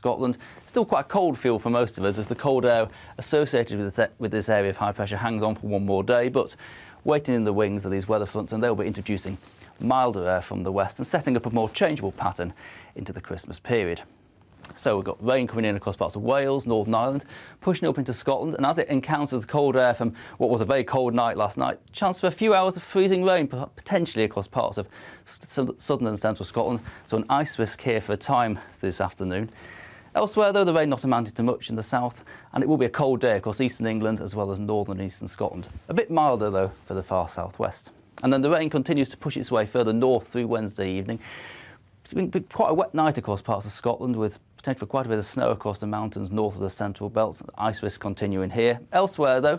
Scotland. Still quite a cold feel for most of us as the cold air associated with this area of high pressure hangs on for one more day, but waiting in the wings are these weather fronts, and they'll be introducing milder air from the west and setting up a more changeable pattern into the Christmas period. So we've got rain coming in across parts of Wales, Northern Ireland, pushing up into Scotland, and as it encounters cold air from what was a very cold night last night, chance for a few hours of freezing rain potentially across parts of southern and central Scotland, so an ice risk here for a time this afternoon. Elsewhere, though, the rain not amounting to much in the south, and it will be a cold day across eastern England as well as northern and eastern Scotland. A bit milder, though, for the far southwest. And then the rain continues to push its way further north through Wednesday evening. It's been quite a wet night across parts of Scotland, with potential for quite a bit of snow across the mountains north of the central belt. Ice risk continuing here. Elsewhere, though,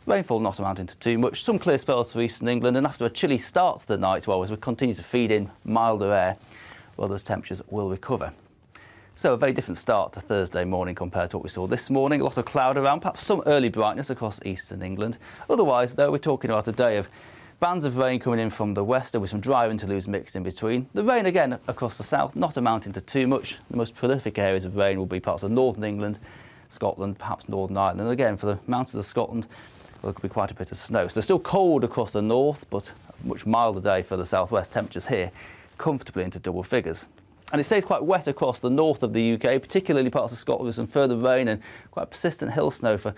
rainfall not amounting to too much. Some clear spells for eastern England, and after a chilly start to the night, well, as we continue to feed in milder air, well, those temperatures will recover. So a very different start to Thursday morning compared to what we saw this morning. A lot of cloud around, perhaps some early brightness across eastern England. Otherwise, though, we're talking about a day of bands of rain coming in from the west and with some dry interludes mixed in between. The rain again across the south, not amounting to too much. The most prolific areas of rain will be parts of northern England, Scotland, perhaps Northern Ireland. And again, for the mountains of Scotland, well, there could be quite a bit of snow. So still cold across the north, but a much milder day for the southwest. Temperatures here comfortably into double figures. And it stays quite wet across the north of the UK, particularly parts of Scotland with some further rain and quite persistent hill snow for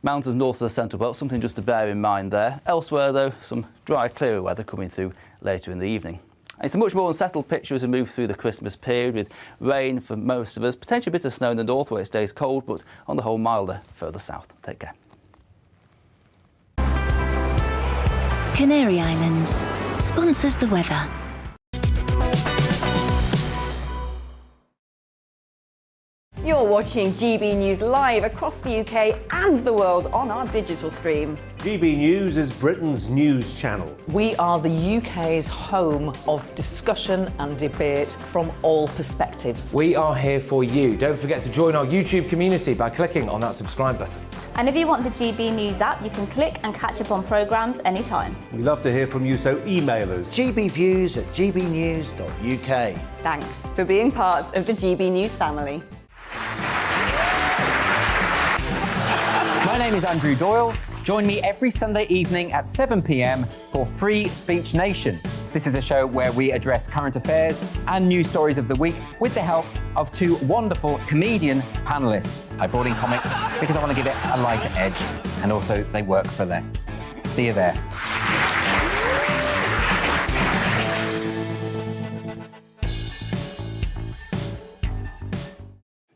mountains north of the central belt, something just to bear in mind there. Elsewhere, though, some dry, clearer weather coming through later in the evening. And it's a much more unsettled picture as we move through the Christmas period, with rain for most of us, potentially a bit of snow in the north where it stays cold, but on the whole milder further south. Take care. Canary Islands sponsors the weather. You're watching GB News live across the UK and the world on our digital stream. GB News is Britain's news channel. We are the UK's home of discussion and debate from all perspectives. We are here for you. Don't forget to join our YouTube community by clicking on that subscribe button. And if you want the GB News app, you can click and catch up on programmes anytime. We love to hear from you, so email us. gbviews@gbnews.uk. Thanks for being part of the GB News family. My name is Andrew Doyle. Join me every Sunday evening at 7 p.m. for Free Speech Nation. This is a show where we address current affairs and news stories of the week with the help of two wonderful comedian panellists. I brought in comics because I want to give it a lighter edge, and also they work for less. See you there.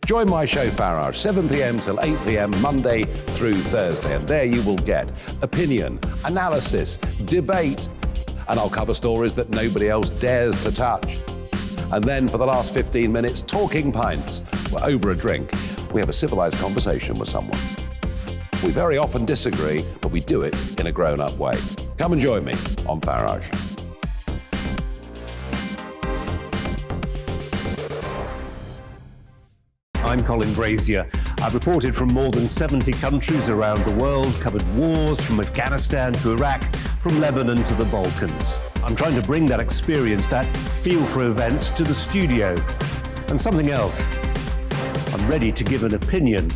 Join my show Farage, 7 p.m. till 8 p.m. Monday through Thursday, and there you will get opinion, analysis, debate, and I'll cover stories that nobody else dares to touch. And then for the last 15 minutes, talking pints. We're over a drink. We have a civilised conversation with someone. We very often disagree, but we do it in a grown-up way. Come and join me on Farage. I'm Colin Brazier. I've reported from more than 70 countries around the world, covered wars from Afghanistan to Iraq, from Lebanon to the Balkans. I'm trying to bring that experience, that feel for events, to the studio. And something else, I'm ready to give an opinion.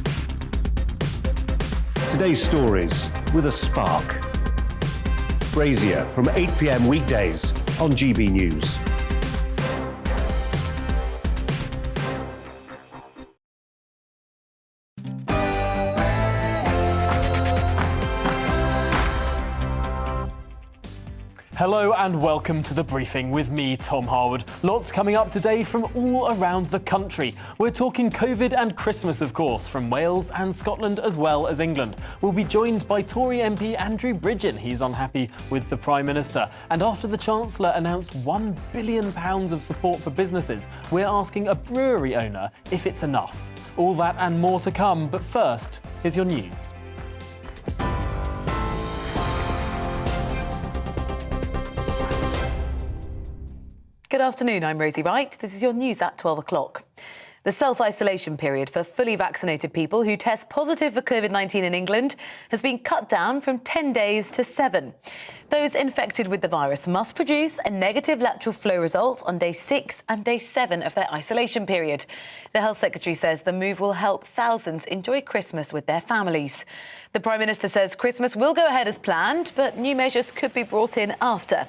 Today's stories with a spark. Brazier from 8 p.m. weekdays on GB News. Hello and welcome to The Briefing with me, Tom Harwood. Lots coming up today from all around the country. We're talking COVID and Christmas, of course, from Wales and Scotland as well as England. We'll be joined by Tory MP Andrew Bridgen. He's unhappy with the Prime Minister. And after the Chancellor announced £1 billion of support for businesses, we're asking a brewery owner if it's enough. All that and more to come, but first, here's your news. Good afternoon, I'm Rosie Wright. This is your news at 12 o'clock. The self-isolation period for fully vaccinated people who test positive for COVID-19 in England has been cut down from 10 days to 7. Those infected with the virus must produce a negative lateral flow result on day 6 and day 7 of their isolation period. The Health Secretary says the move will help thousands enjoy Christmas with their families. The Prime Minister says Christmas will go ahead as planned, but new measures could be brought in after.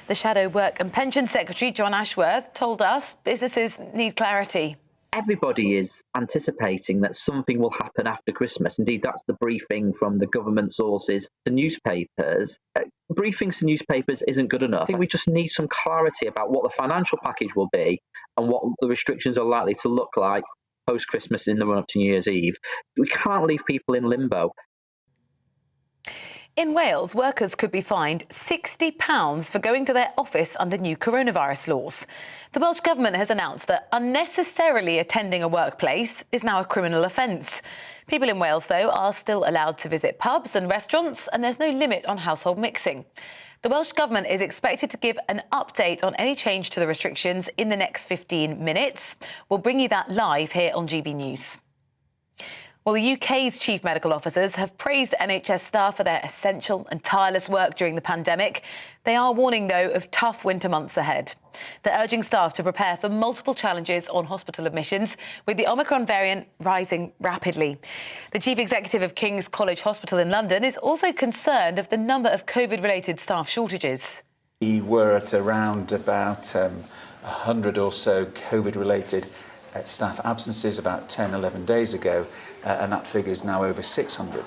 The Shadow Work and Pension Secretary, John Ashworth, told us businesses need clarity. Everybody is anticipating that something will happen after Christmas. Indeed, that's the briefing from the government sources to newspapers. Briefings to newspapers isn't good enough. I think we just need some clarity about what the financial package will be and what the restrictions are likely to look like post-Christmas in the run-up to New Year's Eve. We can't leave people in limbo. In Wales, workers could be fined £60 for going to their office under new coronavirus laws. The Welsh Government has announced that unnecessarily attending a workplace is now a criminal offence. People in Wales, though, are still allowed to visit pubs and restaurants, and there's no limit on household mixing. The Welsh Government is expected to give an update on any change to the restrictions in the next 15 minutes. We'll bring you that live here on GB News. Well, the UK's chief medical officers have praised NHS staff for their essential and tireless work during the pandemic. They are warning, though, of tough winter months ahead. They're urging staff to prepare for multiple challenges on hospital admissions, with the Omicron variant rising rapidly. The chief executive of King's College Hospital in London is also concerned of the number of COVID-related staff shortages. We were at around about 100 or so COVID-related staff absences about 10, 11 days ago, and that figure is now over 600.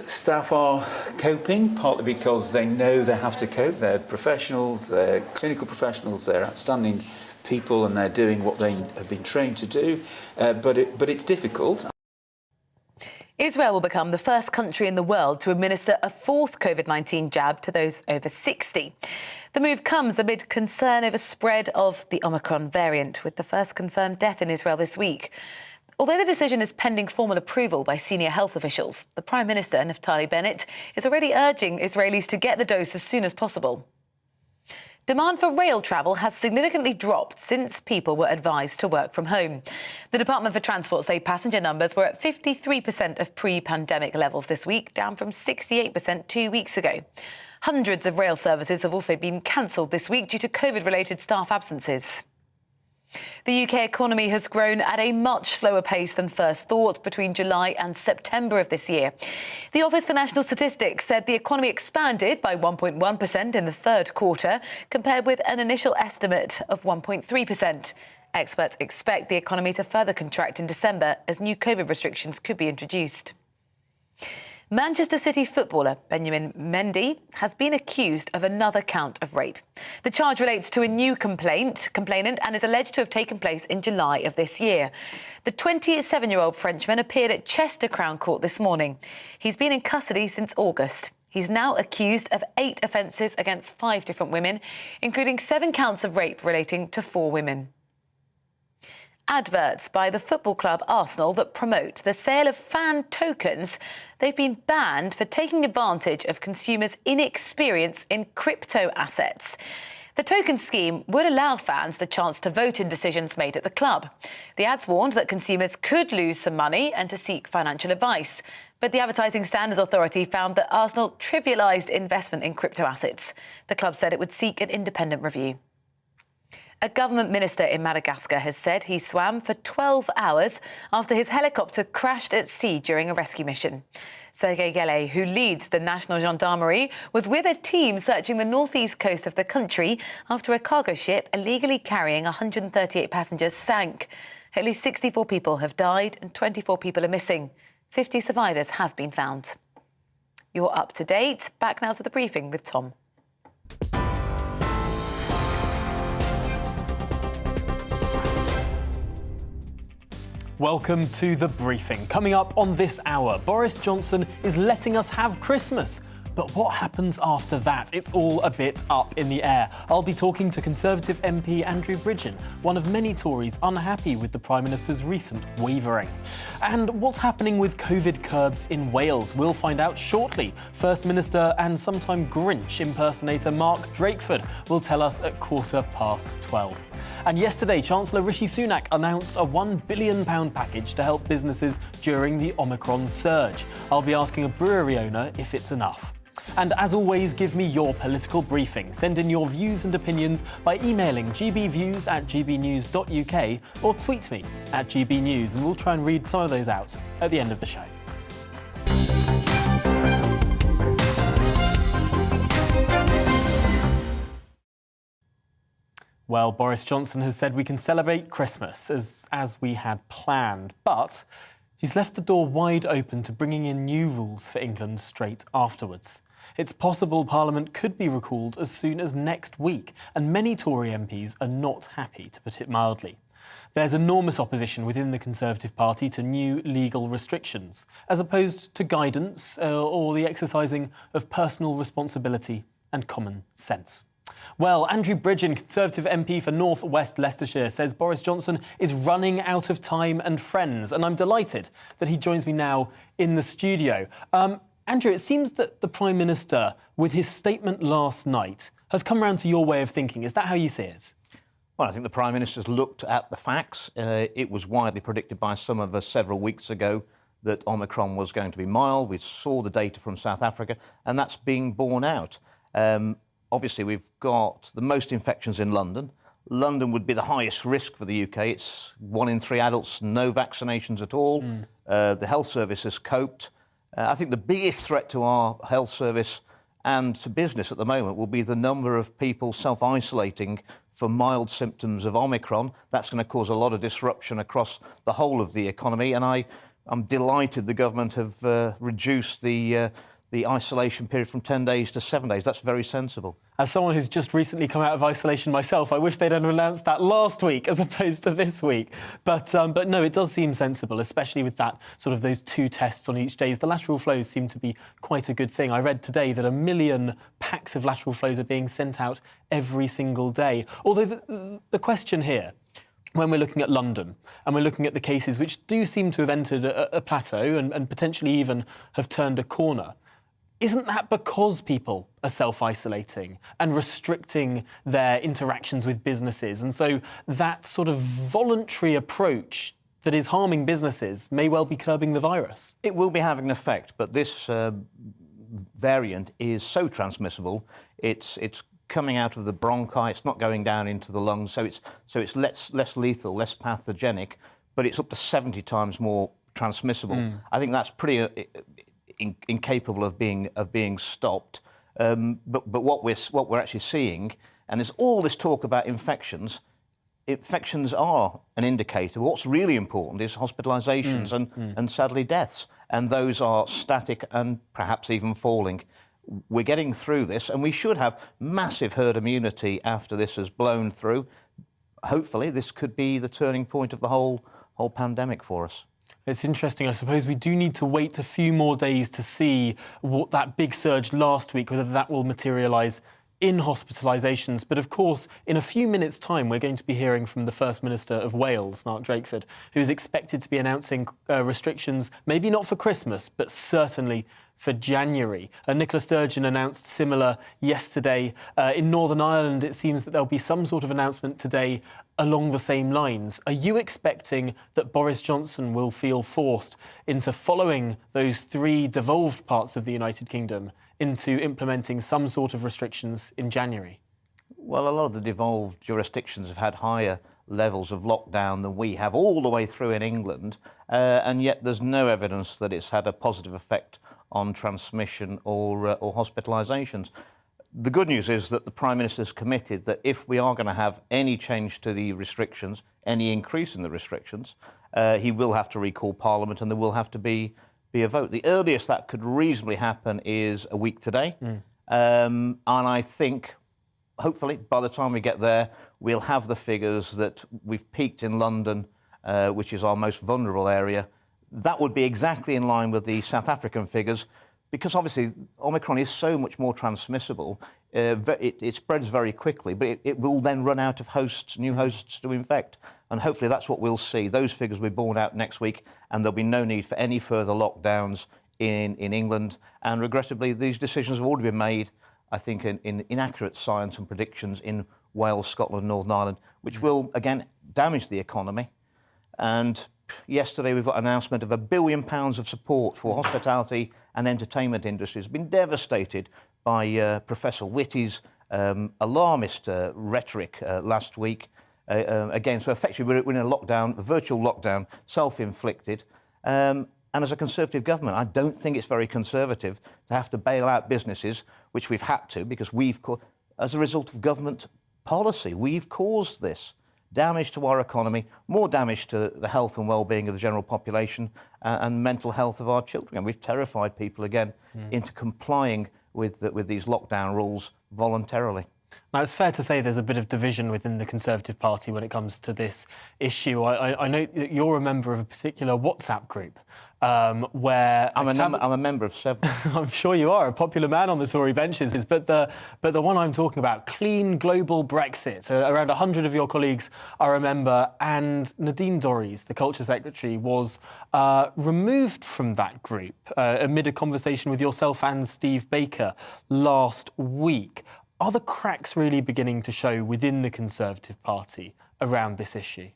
Staff are coping, partly because they know they have to cope. They're professionals, they're clinical professionals, they're outstanding people, and they're doing what they have been trained to do, but it's difficult. Israel will become the first country in the world to administer a fourth COVID-19 jab to those over 60. The move comes amid concern over spread of the Omicron variant, with the first confirmed death in Israel this week. Although the decision is pending formal approval by senior health officials, the Prime Minister, Naftali Bennett, is already urging Israelis to get the dose as soon as possible. Demand for rail travel has significantly dropped since people were advised to work from home. The Department for Transport say passenger numbers were at 53% of pre-pandemic levels this week, down from 68% 2 weeks ago. Hundreds of rail services have also been cancelled this week due to COVID-related staff absences. The UK economy has grown at a much slower pace than first thought between July and September of this year. The Office for National Statistics said the economy expanded by 1.1% in the third quarter, compared with an initial estimate of 1.3%. Experts expect the economy to further contract in December as new COVID restrictions could be introduced. Manchester City footballer Benjamin Mendy has been accused of another count of rape. The charge relates to a new complainant and is alleged to have taken place in July of this year. The 27-year-old Frenchman appeared at Chester Crown Court this morning. He's been in custody since August. He's now accused of 8 offences against 5 different women, including 7 counts of rape relating to 4 women. Adverts by the football club Arsenal that promote the sale of fan tokens, they've been banned for taking advantage of consumers' inexperience in crypto assets. The token scheme would allow fans the chance to vote in decisions made at the club. The ads warned that consumers could lose some money and to seek financial advice. But the Advertising Standards Authority found that Arsenal trivialised investment in crypto assets. The club said it would seek an independent review. A government minister in Madagascar has said he swam for 12 hours after his helicopter crashed at sea during a rescue mission. Sergei Gele, who leads the National Gendarmerie, was with a team searching the northeast coast of the country after a cargo ship illegally carrying 138 passengers sank. At least 64 people have died and 24 people are missing. 50 survivors have been found. You're up to date. Back now to the briefing with Tom. Welcome to The Briefing. Coming up on this hour, Boris Johnson is letting us have Christmas. But what happens after that? It's all a bit up in the air. I'll be talking to Conservative MP Andrew Bridgen, one of many Tories unhappy with the Prime Minister's recent wavering. And what's happening with COVID curbs in Wales? We'll find out shortly. First Minister and sometime Grinch impersonator Mark Drakeford will tell us at 12:15. And yesterday, Chancellor Rishi Sunak announced a £1 billion package to help businesses during the Omicron surge. I'll be asking a brewery owner if it's enough. And as always, give me your political briefing. Send in your views and opinions by emailing gbviews@gbnews.uk or tweet me at gbnews, and we'll try and read some of those out at the end of the show. Well, Boris Johnson has said we can celebrate Christmas as we had planned, but he's left the door wide open to bringing in new rules for England straight afterwards. It's possible Parliament could be recalled as soon as next week, and many Tory MPs are not happy, to put it mildly. There's enormous opposition within the Conservative Party to new legal restrictions, as opposed to guidance or the exercising of personal responsibility and common sense. Well, Andrew Bridgen, Conservative MP for North West Leicestershire, says Boris Johnson is running out of time and friends, and I'm delighted that he joins me now in the studio. Andrew, it seems that the Prime Minister, with his statement last night, has come round to your way of thinking. Is that how you see it? Well, I think the Prime Minister's looked at the facts. It was widely predicted by some of us several weeks ago that Omicron was going to be mild. We saw the data from South Africa, and that's being borne out. Obviously, we've got the most infections in London. London would be the highest risk for the UK. It's 1 in 3 adults, no vaccinations at all. The health service has coped. I think the biggest threat to our health service and to business at the moment will be the number of people self-isolating for mild symptoms of Omicron. That's going to cause a lot of disruption across the whole of the economy. And I'm delighted the government have reduced the isolation period from 10 days to 7 days. That's very sensible. As someone who's just recently come out of isolation myself, I wish they'd announced that last week as opposed to this week. But no, it does seem sensible, especially with that sort of those 2 tests on each day. The lateral flows seem to be quite a good thing. I read today that 1 million packs of lateral flows are being sent out every single day. Although the question here, when we're looking at London and we're looking at the cases which do seem to have entered a plateau and potentially even have turned a corner, isn't that because people are self-isolating and restricting their interactions with businesses? And so that sort of voluntary approach that is harming businesses may well be curbing the virus. It will be having an effect, but this variant is so transmissible. It's coming out of the bronchi. It's not going down into the lungs, so it's less lethal, less pathogenic, but it's up to 70 times more transmissible. I think that's pretty incapable of being stopped. But what we're actually seeing, and there's all this talk about infections. Infections are an indicator. What's really important is hospitalisations and sadly deaths, and those are static and perhaps even falling. We're getting through this, and we should have massive herd immunity after this has blown through. Hopefully, this could be the turning point of the whole pandemic for us. It's interesting. I suppose we do need to wait a few more days to see what that big surge last week, whether that will materialise in hospitalisations. But of course, in a few minutes' time, we're going to be hearing from the First Minister of Wales, Mark Drakeford, who is expected to be announcing restrictions, maybe not for Christmas, but certainly for January. Nicola Sturgeon announced similar yesterday. In Northern Ireland, it seems that there'll be some sort of announcement today along the same lines. Are you expecting that Boris Johnson will feel forced into following those 3 devolved parts of the United Kingdom into implementing some sort of restrictions in January? Well, a lot of the devolved jurisdictions have had higher levels of lockdown than we have all the way through in England, and yet there's no evidence that it's had a positive effect on transmission or hospitalisations. The good news is that the Prime Minister's committed that if we are going to have any change to the restrictions, any increase in the restrictions, he will have to recall Parliament and there will have to be a vote. The earliest that could reasonably happen is a week today. And I think, hopefully, by the time we get there, we'll have the figures that we've peaked in London, which is our most vulnerable area. That would be exactly in line with the South African figures, because obviously Omicron is so much more transmissible. It spreads very quickly, but it will then run out of hosts, new hosts to infect. And hopefully that's what we'll see. Those figures will be borne out next week, and there'll be no need for any further lockdowns in England. And regrettably, these decisions have already been made, I think, in inaccurate science and predictions in Wales, Scotland, Northern Ireland, which will, again, damage the economy. And yesterday we've got an announcement of £1 billion of support for hospitality and entertainment industries. Been devastated by Professor Whitty's alarmist rhetoric last week. Again, so effectively we're in a lockdown, a virtual lockdown, self-inflicted. And as a Conservative government, I don't think it's very conservative to have to bail out businesses, which we've had to because as a result of government policy, we've caused this damage to our economy, more damage to the health and well-being of the general population and mental health of our children. And we've terrified people again into complying with these lockdown rules voluntarily. Now, it's fair to say there's a bit of division within the Conservative Party when it comes to this issue. I know that you're a member of a particular WhatsApp group where... I'm a member of several. I'm sure you are, a popular man on the Tory benches. But the one I'm talking about, Clean Global Brexit, around 100 of your colleagues are a member, and Nadine Dorries, the Culture Secretary, was removed from that group amid a conversation with yourself and Steve Baker last week. Are the cracks really beginning to show within the Conservative Party around this issue?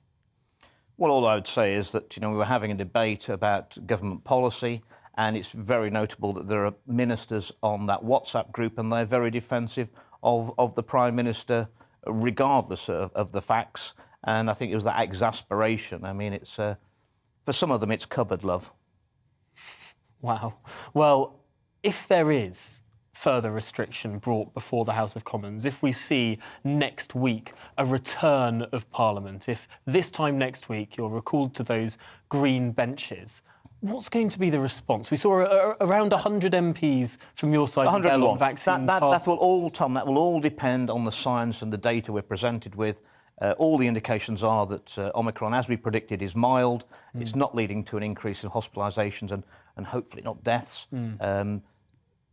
Well, all I would say is that, we were having a debate about government policy, and it's very notable that there are ministers on that WhatsApp group, and they're very defensive of the Prime Minister, regardless of the facts. And I think it was that exasperation. I mean, it's for some of them, it's cupboard love. Wow. Well, if there is further restriction brought before the House of Commons, if we see next week a return of Parliament, if this time next week you're recalled to those green benches, what's going to be the response? We saw around 100 MPs from your side on vaccine that will all, Tom, that will all depend on the science and the data we're presented with. All the indications are that Omicron, as we predicted, is mild. It's not leading to an increase in hospitalisations and hopefully not deaths.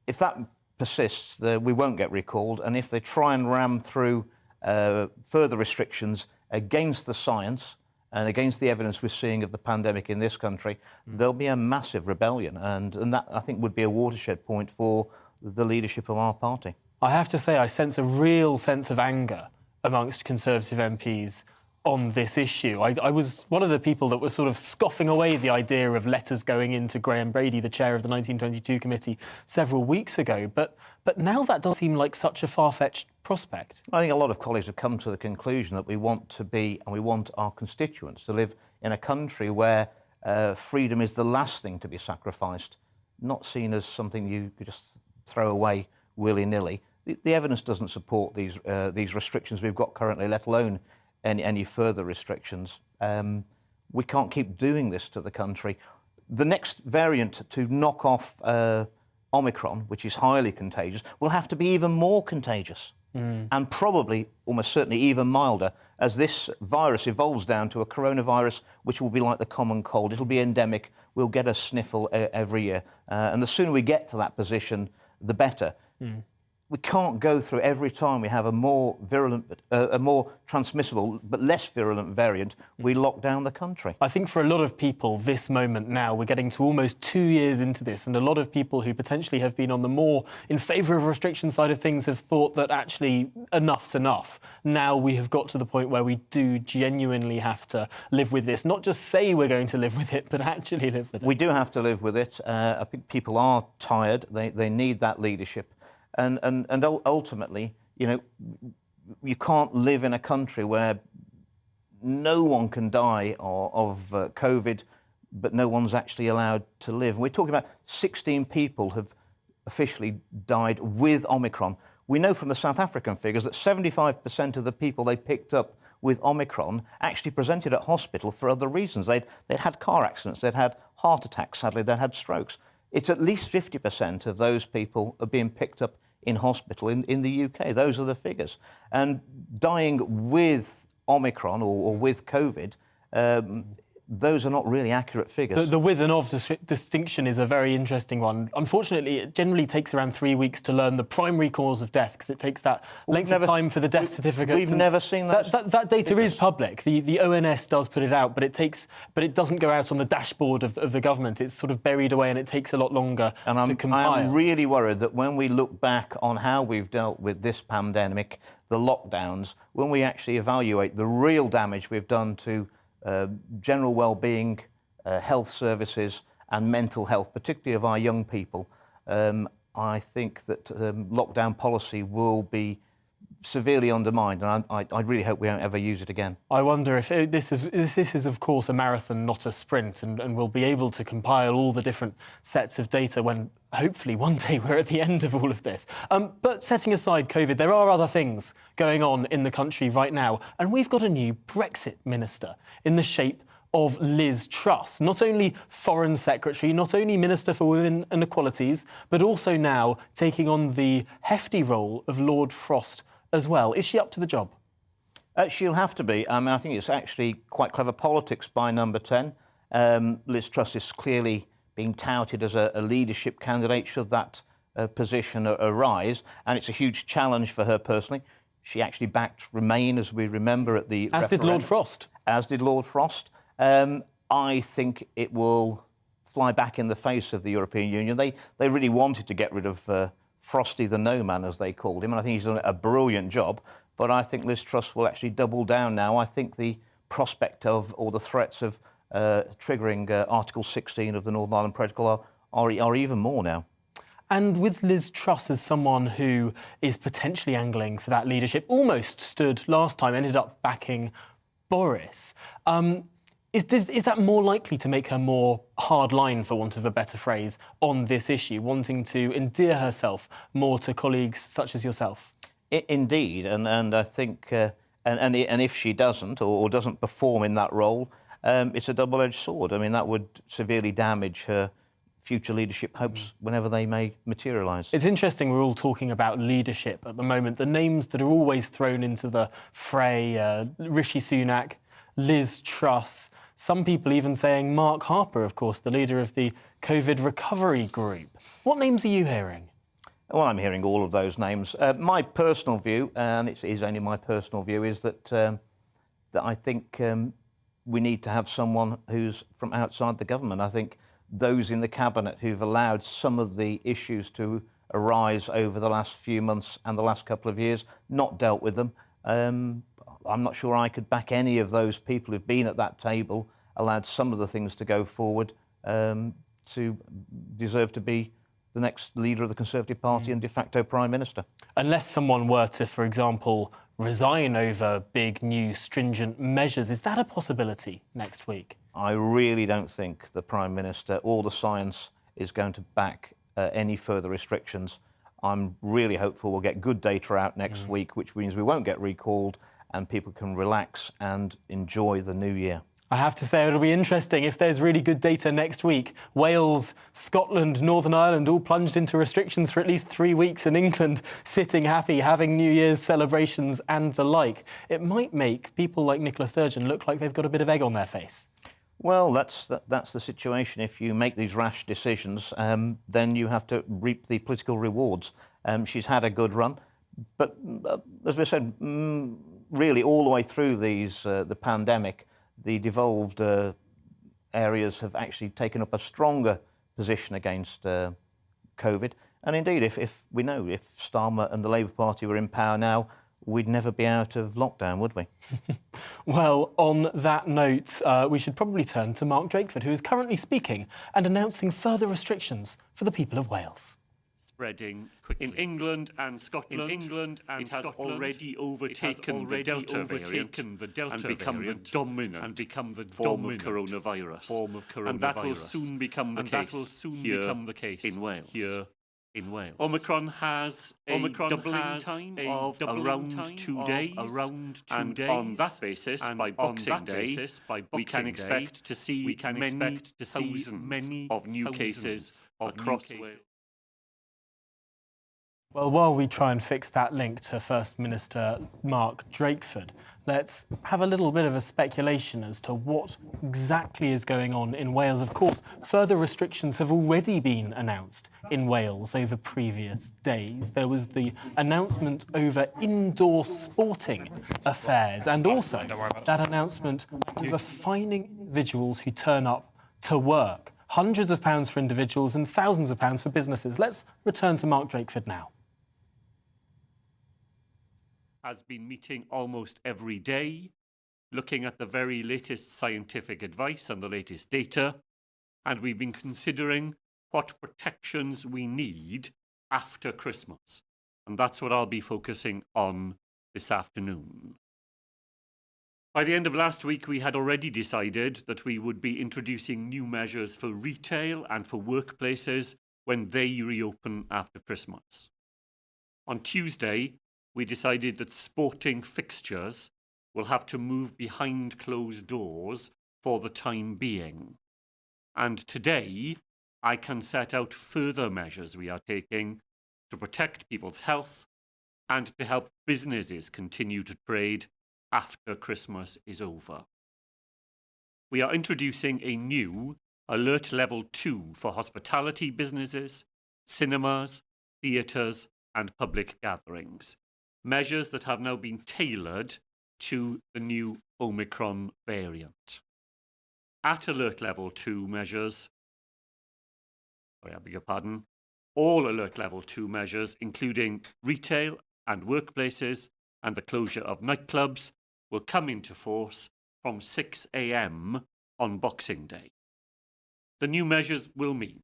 If that persists, we won't get recalled, and if they try and ram through further restrictions against the science and against the evidence we're seeing of the pandemic in this country, there'll be a massive rebellion, and that, I think, would be a watershed point for the leadership of our party. I have to say, I sense a real sense of anger amongst Conservative MPs on this issue. I was one of the people that was sort of scoffing away the idea of letters going into Graham Brady, the chair of the 1922 committee, several weeks ago. But now that does seem like such a far-fetched prospect. I think a lot of colleagues have come to the conclusion that we want our constituents to live in a country where freedom is the last thing to be sacrificed, not seen as something you could just throw away willy-nilly. The evidence doesn't support these restrictions we've got currently, let alone any further restrictions. We can't keep doing this to the country. The next variant to knock off Omicron, which is highly contagious, will have to be even more contagious and probably, almost certainly, even milder as this virus evolves down to a coronavirus which will be like the common cold. It'll be endemic. We'll get a sniffle every year. And the sooner we get to that position, the better. We can't go through every time we have a more virulent, a more transmissible but less virulent variant, we lock down the country. I think for a lot of people, this moment now, we're getting to almost 2 years into this, and a lot of people who potentially have been on the more in favour of restriction side of things have thought that actually enough's enough. Now we have got to the point where we do genuinely have to live with this, not just say we're going to live with it, but actually live with it. We do have to live with it. I think people are tired. They need that leadership. And ultimately, you can't live in a country where no one can die of COVID, but no one's actually allowed to live. We're talking about 16 people have officially died with Omicron. We know from the South African figures that 75% of the people they picked up with Omicron actually presented at hospital for other reasons. They'd had car accidents, they'd had heart attacks, sadly, they'd had strokes. It's at least 50% of those people are being picked up in hospital in the UK. Those are the figures. And dying with Omicron or with COVID, those are not really accurate figures. The with and of distinction is a very interesting one. Unfortunately, it generally takes around 3 weeks to learn the primary cause of death, because it takes that length of time for the death certificate. We've never seen that data is public. The ONS does put it out, but it doesn't go out on the dashboard of the government. It's sort of buried away, and it takes a lot longer to compile. I'm really worried that when we look back on how we've dealt with this pandemic, the lockdowns, when we actually evaluate the real damage we've done to general well-being, health services and mental health, particularly of our young people, I think that lockdown policy will be severely undermined, and I really hope we don't ever use it again. I wonder if this is, of course, a marathon, not a sprint, and we'll be able to compile all the different sets of data when, hopefully, one day we're at the end of all of this. But setting aside COVID, there are other things going on in the country right now, and we've got a new Brexit minister in the shape of Liz Truss, not only Foreign Secretary, not only Minister for Women and Equalities, but also now taking on the hefty role of Lord Frost as well. Is she up to the job? She'll have to be. I think it's actually quite clever politics by Number 10. Liz Truss is clearly being touted as a leadership candidate should that position arise, and it's a huge challenge for her personally. She actually backed Remain, as we remember, at the referendum. As did Lord Frost. As did Lord Frost. I think it will fly back in the face of the European Union. They really wanted to get rid of Frosty the No Man, as they called him, and I think he's done a brilliant job. But I think Liz Truss will actually double down now. I think the prospect of, or the threats of triggering Article 16 of the Northern Ireland Protocol are even more now. And with Liz Truss as someone who is potentially angling for that leadership, almost stood last time, ended up backing Boris. Is that more likely to make her more hardline, for want of a better phrase, on this issue, wanting to endear herself more to colleagues such as yourself? Indeed, and I think, and if she doesn't or doesn't perform in that role, it's a double-edged sword. I mean, that would severely damage her future leadership hopes whenever they may materialise. It's interesting we're all talking about leadership at the moment. The names that are always thrown into the fray, Rishi Sunak, Liz Truss, some people even saying Mark Harper, of course, the leader of the COVID recovery group. What names are you hearing? Well, I'm hearing all of those names. My personal view, and it is only my personal view, is that I think we need to have someone who's from outside the government. I think those in the cabinet who've allowed some of the issues to arise over the last few months and the last couple of years, not dealt with them. I'm not sure I could back any of those people who've been at that table, allowed some of the things to go forward, to deserve to be the next leader of the Conservative Party and de facto Prime Minister. Unless someone were to, for example, resign over big, new, stringent measures, is that a possibility next week? I really don't think the Prime Minister or the science is going to back any further restrictions. I'm really hopeful we'll get good data out next week, which means we won't get recalled and people can relax and enjoy the new year. I have to say it'll be interesting if there's really good data next week. Wales, Scotland, Northern Ireland all plunged into restrictions for at least 3 weeks, and England sitting happy, having New Year's celebrations and the like. It might make people like Nicola Sturgeon look like they've got a bit of egg on their face. Well, that's the situation. If you make these rash decisions, then you have to reap the political rewards. She's had a good run, but as we said, really all the way through the pandemic, the devolved areas have actually taken up a stronger position against COVID. And indeed, if we know, if Starmer and the Labour Party were in power now, we'd never be out of lockdown, would we? Well, on that note, we should probably turn to Mark Drakeford, who is currently speaking and announcing further restrictions for the people of Wales. Spreading quickly. In England and Scotland, it has already overtaken the Delta variant and become the dominant form of coronavirus. And that will soon become the case in Wales. Omicron has a doubling time of around 2 days, and on that basis, by Boxing Day, we can expect to see many thousands of new cases across Wales. Well, while we try and fix that link to First Minister Mark Drakeford, let's have a little bit of a speculation as to what exactly is going on in Wales. Of course, further restrictions have already been announced in Wales over previous days. There was the announcement over indoor sporting affairs and also that announcement over fining individuals who turn up to work. Hundreds of pounds for individuals and thousands of pounds for businesses. Let's return to Mark Drakeford now. Has been meeting almost every day, looking at the very latest scientific advice and the latest data, and we've been considering what protections we need after Christmas. And that's what I'll be focusing on this afternoon. By the end of last week, we had already decided that we would be introducing new measures for retail and for workplaces when they reopen after Christmas. On Tuesday, we decided that sporting fixtures will have to move behind closed doors for the time being. And today, I can set out further measures we are taking to protect people's health and to help businesses continue to trade after Christmas is over. We are introducing a new Alert Level 2 for hospitality businesses, cinemas, theatres and public gatherings. Measures that have now been tailored to the new Omicron variant. At Alert Level 2 measures, all Alert Level 2 measures, including retail and workplaces and the closure of nightclubs, will come into force from 6 a.m. on Boxing Day. The new measures will mean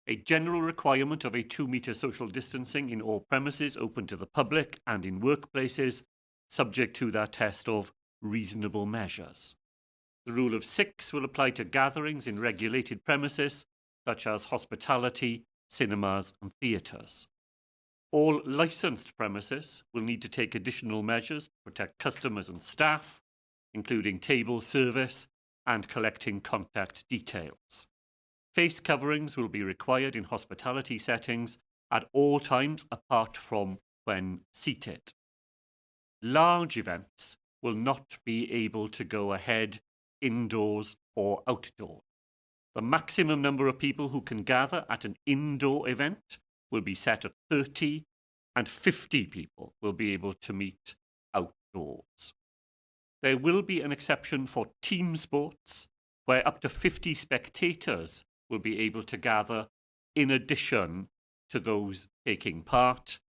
a general requirement of a 2-metre social distancing in all premises open to the public and in workplaces, subject to that test of reasonable measures. The rule of 6 will apply to gatherings in regulated premises, such as hospitality, cinemas and theatres. All licensed premises will need to take additional measures to protect customers and staff, including table service and collecting contact details. Face coverings will be required in hospitality settings at all times apart from when seated. Large events will not be able to go ahead indoors or outdoors. The maximum number of people who can gather at an indoor event will be set at 30 and 50 people will be able to meet outdoors. There will be an exception for team sports where up to 50 spectators will be able to gather in addition to those taking part,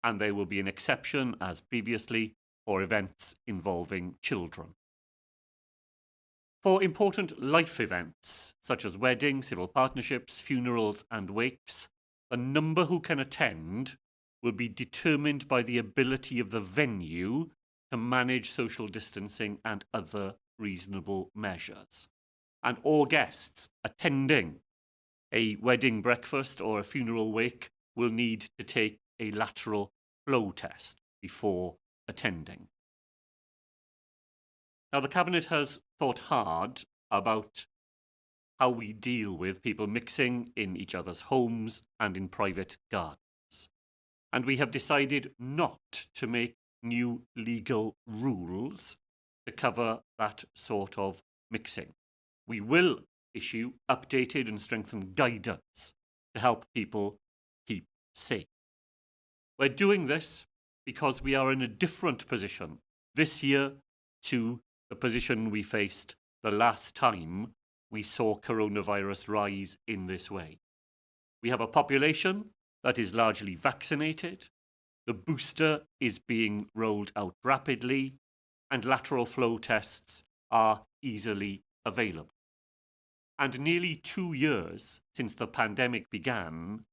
and there will be an exception, as previously, for events involving children. For important life events, such as weddings, civil partnerships, funerals and wakes, the number who can attend will be determined by the ability of the venue to manage social distancing and other reasonable measures. And all guests attending a wedding breakfast or a funeral wake will need to take a lateral flow test before attending. Now, the Cabinet has thought hard about how we deal with people mixing in each other's homes and in private gardens. And we have decided not to make new legal rules to cover that sort of mixing. We will issue updated and strengthened guidance to help people keep safe. We're doing this because we are in a different position this year to the position we faced the last time we saw coronavirus rise in this way. We have a population that is largely vaccinated, the booster is being rolled out rapidly, and lateral flow tests are easily available. And nearly 2 years since the pandemic began,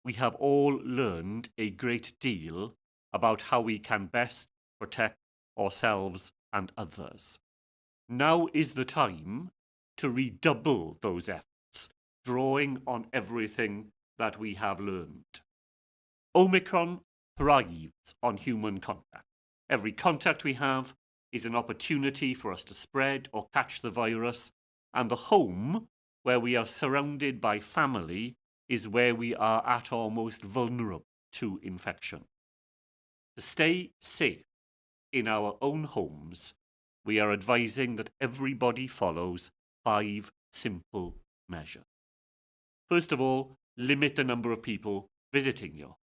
we have all learned a great deal about how we can best protect ourselves and others. Now is the time to redouble those efforts, drawing on everything that we have learned. Omicron thrives on human contact. Every contact we have is an opportunity for us to spread or catch the virus, and the home, where we are surrounded by family, is where we are at our most vulnerable to infection. To stay safe in our own homes, we are advising that everybody follows 5 simple measures. First of all, limit the number of people visiting you.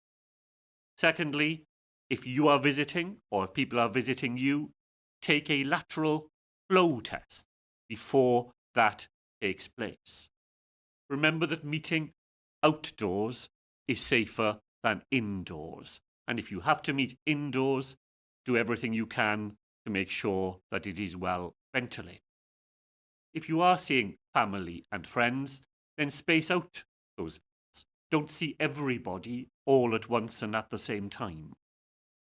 Secondly, if you are visiting or if people are visiting you, take a lateral flow test before that takes place. Remember that meeting outdoors is safer than indoors. And if you have to meet indoors, do everything you can to make sure that it is well ventilated. If you are seeing family and friends, then space out those visits. Don't see everybody all at once and at the same time.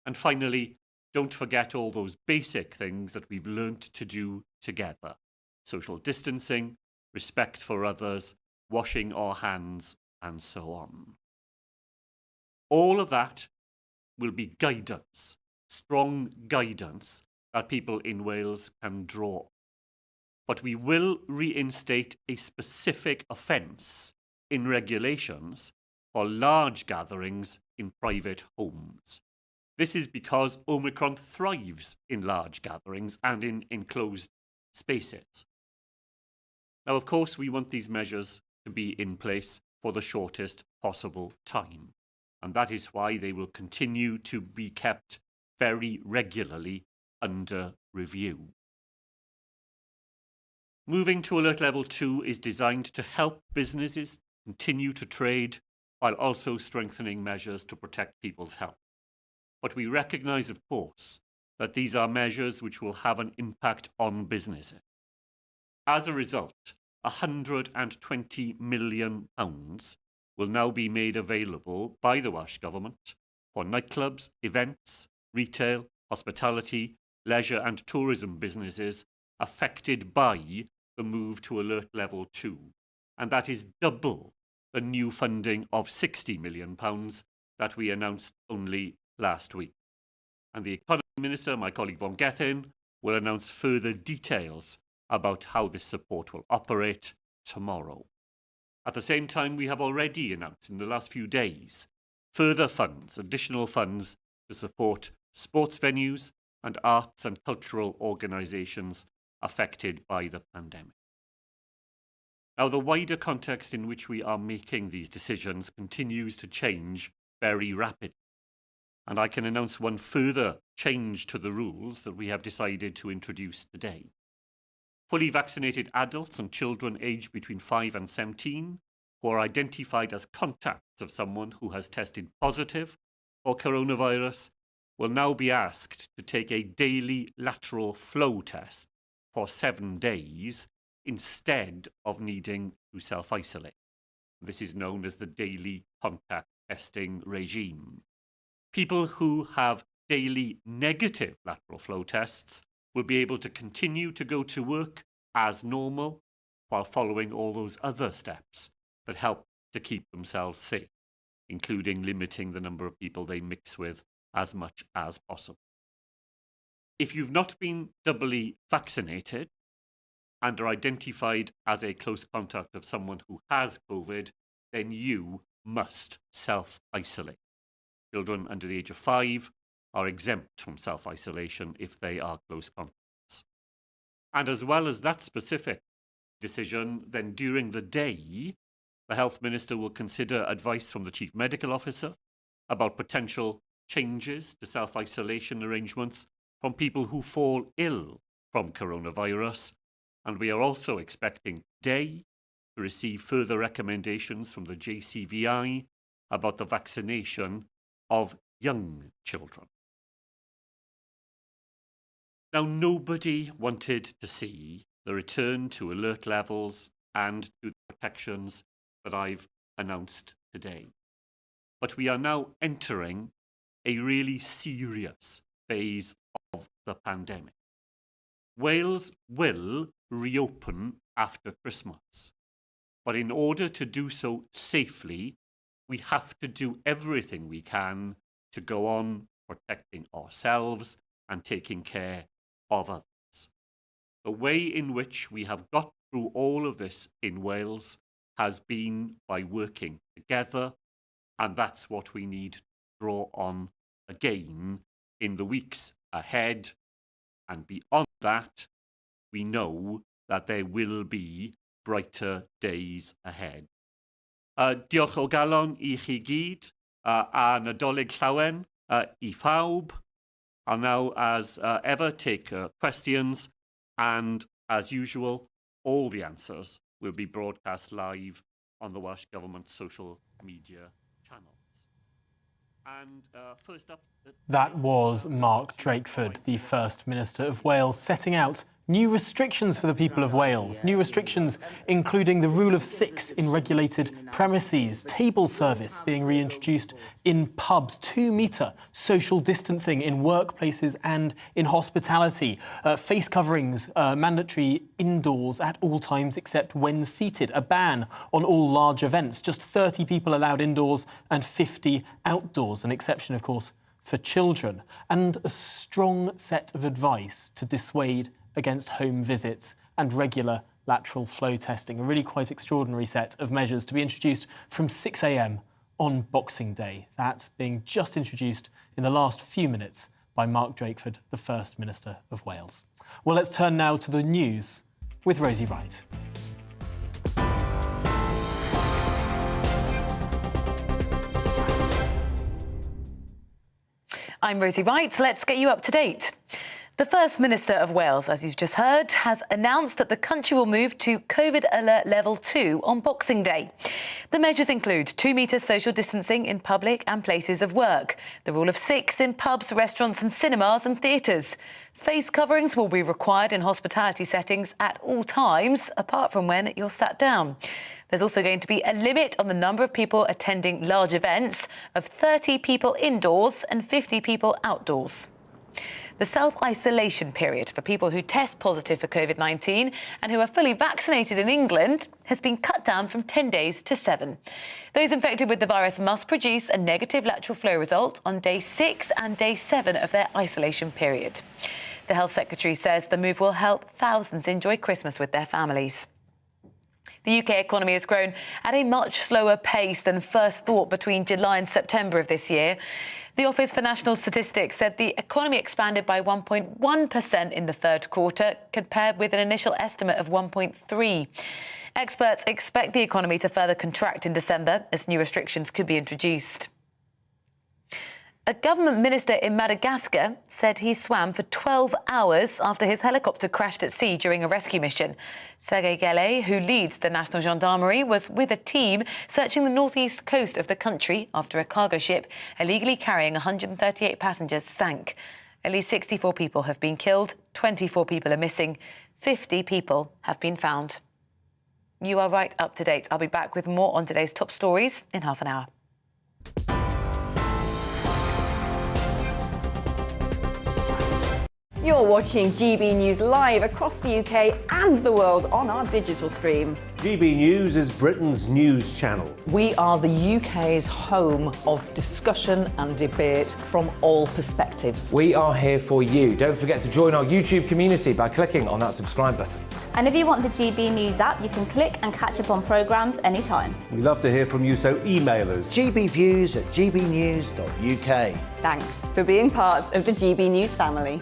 And finally, don't forget all those basic things that we've learnt to do together. Social distancing, respect for others, washing our hands, and so on. All of that will be guidance, strong guidance that people in Wales can draw. But we will reinstate a specific offence in regulations for large gatherings in private homes. This is because Omicron thrives in large gatherings and in enclosed spaces. Now, of course, we want these measures to be in place for the shortest possible time, and that is why they will continue to be kept very regularly under review. Moving to Alert Level 2 is designed to help businesses continue to trade while also strengthening measures to protect people's health. But we recognise, of course, that these are measures which will have an impact on businesses. As a result, £120 million will now be made available by the Welsh Government for nightclubs, events, retail, hospitality, leisure and tourism businesses affected by the move to Alert Level 2. And that is double the new funding of £60 million that we announced only last week. And the Economy Minister, my colleague Von Gethin, will announce further details about how this support will operate tomorrow. At the same time, we have already announced in the last few days further funds, additional funds to support sports venues and arts and cultural organisations affected by the pandemic. Now, the wider context in which we are making these decisions continues to change very rapidly. And I can announce one further change to the rules that we have decided to introduce today. Fully vaccinated adults and children aged between 5 and 17 who are identified as contacts of someone who has tested positive for coronavirus will now be asked to take a daily lateral flow test for 7 days instead of needing to self-isolate. This is known as the daily contact testing regime. People who have daily negative lateral flow tests will be able to continue to go to work as normal while following all those other steps that help to keep themselves safe, including limiting the number of people they mix with as much as possible. If you've not been doubly vaccinated and are identified as a close contact of someone who has COVID, then you must self-isolate. Children under the age of 5 are exempt from self-isolation if they are close contacts. And as well as that specific decision, then during the day, the Health Minister will consider advice from the Chief Medical Officer about potential changes to self-isolation arrangements from people who fall ill from coronavirus. And we are also expecting today to receive further recommendations from the JCVI about the vaccination of young children. Now, nobody wanted to see the return to alert levels and to the protections that I've announced today. But we are now entering a really serious phase of the pandemic. Wales will reopen after Christmas, but in order to do so safely, we have to do everything we can to go on protecting ourselves and taking care of others. The way in which we have got through all of this in Wales has been by working together, and that's what we need to draw on again in the weeks ahead. And beyond that, we know that there will be brighter days ahead. Diolch o galon I chi gyd, a Nadolig llawen I phawb. I'll now, as ever, take questions, and as usual, all the answers will be broadcast live on the Welsh Government social media channels. And first up... That was Mark Drakeford, the First Minister of Wales, setting out new restrictions for the people of Wales. New restrictions including the rule of 6 in regulated premises, table service being reintroduced in pubs, 2-metre social distancing in workplaces and in hospitality, face coverings mandatory indoors at all times except when seated, a ban on all large events, just 30 people allowed indoors and 50 outdoors, an exception, of course, for children, and a strong set of advice to dissuade against home visits and regular lateral flow testing. A really quite extraordinary set of measures to be introduced from 6 a.m. on Boxing Day. That being just introduced in the last few minutes by Mark Drakeford, the First Minister of Wales. Well, let's turn now to the news with Rosie Wright. I'm Rosie Wright. Let's get you up to date. The First Minister of Wales, as you've just heard, has announced that the country will move to COVID Alert Level 2 on Boxing Day. The measures include 2-metre social distancing in public and places of work, the rule of 6 in pubs, restaurants and cinemas and theatres. Face coverings will be required in hospitality settings at all times, apart from when you're sat down. There's also going to be a limit on the number of people attending large events of 30 people indoors and 50 people outdoors. The self-isolation period for people who test positive for COVID-19 and who are fully vaccinated in England has been cut down from 10 days to 7. Those infected with the virus must produce a negative lateral flow result on day 6 and day 7 of their isolation period. The Health Secretary says the move will help thousands enjoy Christmas with their families. The UK economy has grown at a much slower pace than first thought between July and September of this year. The Office for National Statistics said the economy expanded by 1.1% in the third quarter, compared with an initial estimate of 1.3%. Experts expect the economy to further contract in December as new restrictions could be introduced. A government minister in Madagascar said he swam for 12 hours after his helicopter crashed at sea during a rescue mission. Sergei Gele, who leads the National Gendarmerie, was with a team searching the northeast coast of the country after a cargo ship illegally carrying 138 passengers sank. At least 64 people have been killed, 24 people are missing, 50 people have been found. You are right up to date. I'll be back with more on today's top stories in half an hour. You're watching GB News live across the UK and the world on our digital stream. GB News is Britain's news channel. We are the UK's home of discussion and debate from all perspectives. We are here for you. Don't forget to join our YouTube community by clicking on that subscribe button. And if you want the GB News app, you can click and catch up on programmes anytime. We love to hear from you, so email us. gbviews@gbnews.uk. Thanks for being part of the GB News family.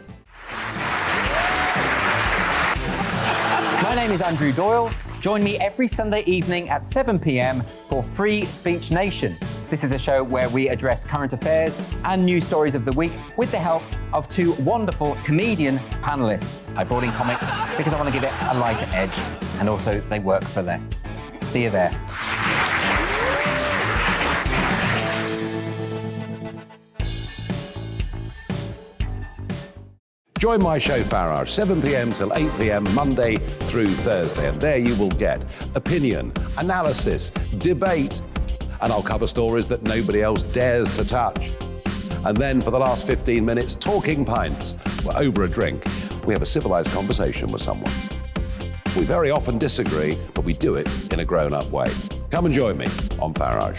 My name is Andrew Doyle. Join me every Sunday evening at 7 p.m. for Free Speech Nation. This is a show where we address current affairs and news stories of the week with the help of 2 wonderful comedian panellists. I brought in comics because I want to give it a lighter edge, and also they work for less. See you there. Join my show Farage, 7 p.m. till 8 p.m. Monday through Thursday, and there you will get opinion, analysis, debate, and I'll cover stories that nobody else dares to touch. And then for the last 15 minutes, talking pints. We're over a drink. We have a civilised conversation with someone. We very often disagree, but we do it in a grown-up way. Come and join me on Farage.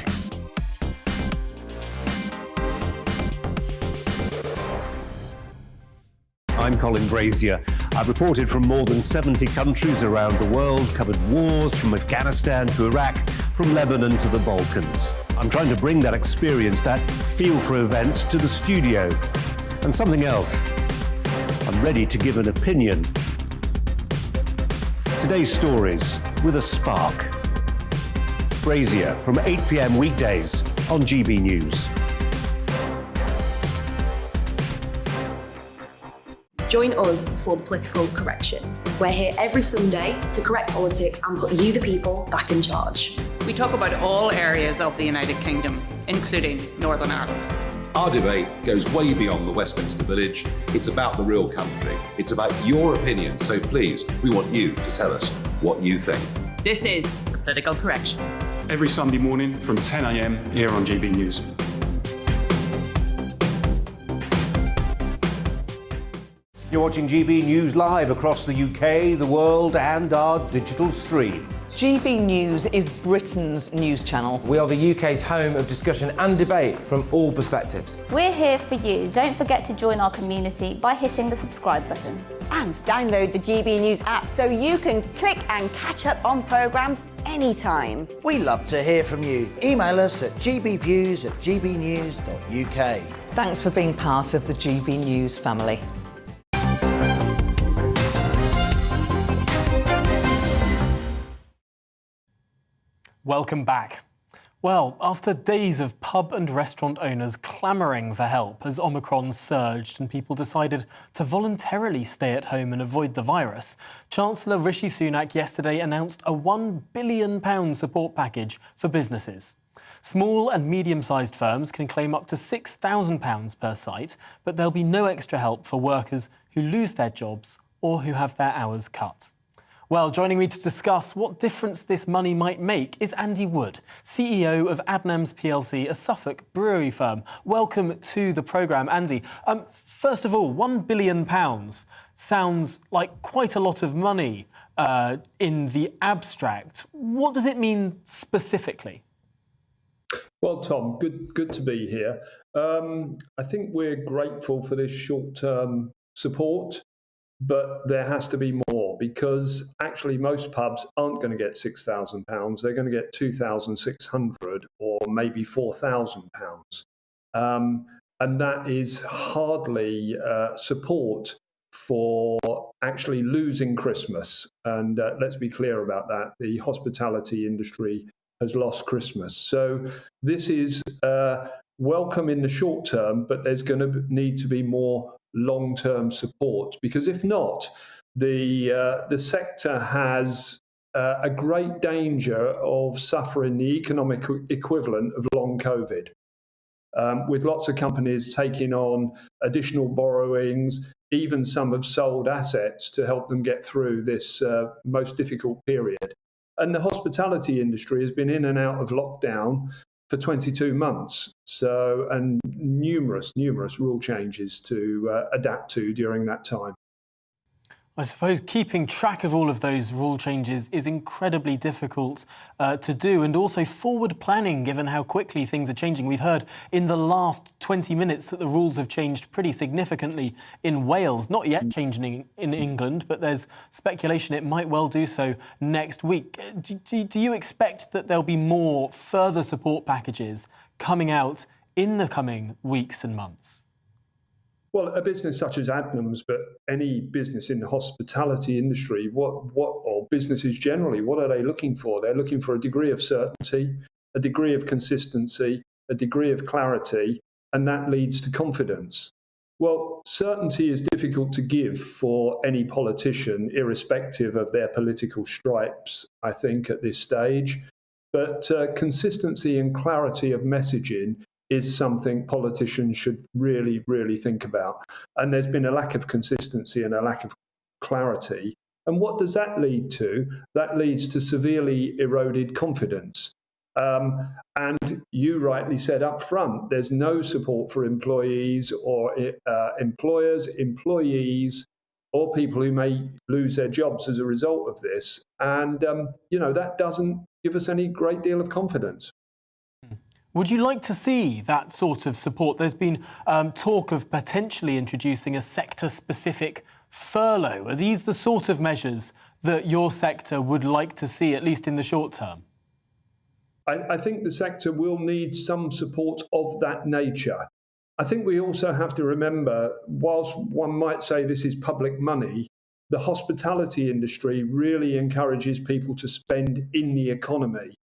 I'm Colin Brazier. I've reported from more than 70 countries around the world, covered wars from Afghanistan to Iraq, from Lebanon to the Balkans. I'm trying to bring that experience, that feel for events, to the studio. And something else, I'm ready to give an opinion. Today's stories with a spark. Brazier from 8 p.m. weekdays on GB News. Join us for the Political Correction. We're here every Sunday to correct politics and put you, the people, back in charge. We talk about all areas of the United Kingdom, including Northern Ireland. Our debate goes way beyond the Westminster Village. It's about the real country. It's about your opinion. So please, we want you to tell us what you think. This is the Political Correction. Every Sunday morning from 10 a.m. here on GB News. You're watching GB News live across the UK, the world and our digital stream. GB News is Britain's news channel. We are the UK's home of discussion and debate from all perspectives. We're here for you. Don't forget to join our community by hitting the subscribe button. And download the GB News app so you can click and catch up on programmes anytime. We love to hear from you. Email us at gbviews@gbnews.uk. Thanks for being part of the GB News family. Welcome back. Well, after days of pub and restaurant owners clamouring for help as Omicron surged and people decided to voluntarily stay at home and avoid the virus, Chancellor Rishi Sunak yesterday announced a £1 billion support package for businesses. Small and medium-sized firms can claim up to £6,000 per site, but there'll be no extra help for workers who lose their jobs or who have their hours cut. Well, joining me to discuss what difference this money might make is Andy Wood, CEO of Adnams plc, a Suffolk brewery firm. Welcome to the programme, Andy. First of all, £1 billion sounds like quite a lot of money in the abstract. What does it mean specifically? Well, Tom, good to be here. I think we're grateful for this short-term support, but there has to be more, because actually most pubs aren't going to get £6,000. They're going to get £2,600 or maybe £4,000. And that is hardly support for actually losing Christmas. And let's be clear about that. The hospitality industry has lost Christmas. So this is welcome in the short term, but there's going to need to be more long-term support, because if not, the sector has a great danger of suffering the economic equivalent of long COVID, with lots of companies taking on additional borrowings. Even some have sold assets to help them get through this most difficult period. And the hospitality industry has been in and out of lockdown for 22 months. So, and numerous rule changes to adapt to during that time. I suppose keeping track of all of those rule changes is incredibly difficult to do, and also forward planning, given how quickly things are changing. We've heard in the last 20 minutes that the rules have changed pretty significantly in Wales, not yet changing in England, but there's speculation it might well do so next week. Do you expect that there'll be more further support packages coming out in the coming weeks and months? Well, a business such as Adnams, but any business in the hospitality industry, or businesses generally, what are they looking for? They're looking for a degree of certainty, a degree of consistency, a degree of clarity, and that leads to confidence. Well, certainty is difficult to give for any politician, irrespective of their political stripes, I think, at this stage. But consistency and clarity of messaging is something politicians should really think about. And there's been a lack of consistency and a lack of clarity. And what does that lead to? That leads to severely eroded confidence. And you rightly said up front, there's no support for employees or employers, employees, or people who may lose their jobs as a result of this. And, that doesn't give us any great deal of confidence. Would you like to see that sort of support? There's been talk of potentially introducing a sector-specific furlough. Are these the sort of measures that your sector would like to see, at least in the short term? I think the sector will need some support of that nature. I think we also have to remember, whilst one might say this is public money, the hospitality industry really encourages people to spend in the economy.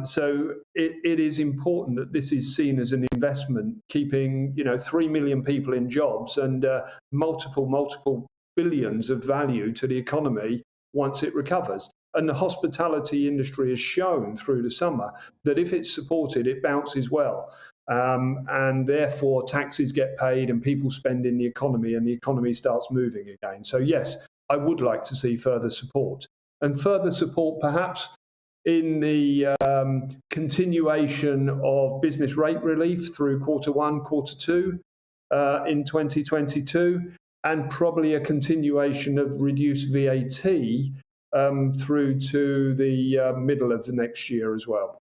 So it is important that this is seen as an investment, keeping 3 million people in jobs and multiple billions of value to the economy once it recovers. And the hospitality industry has shown through the summer that if it's supported, it bounces well. And therefore taxes get paid and people spend in the economy and the economy starts moving again. So yes, I would like to see further support. And further support perhaps in the continuation of business rate relief through Q1, Q2 in 2022, and probably a continuation of reduced VAT through to the middle of the next year as well.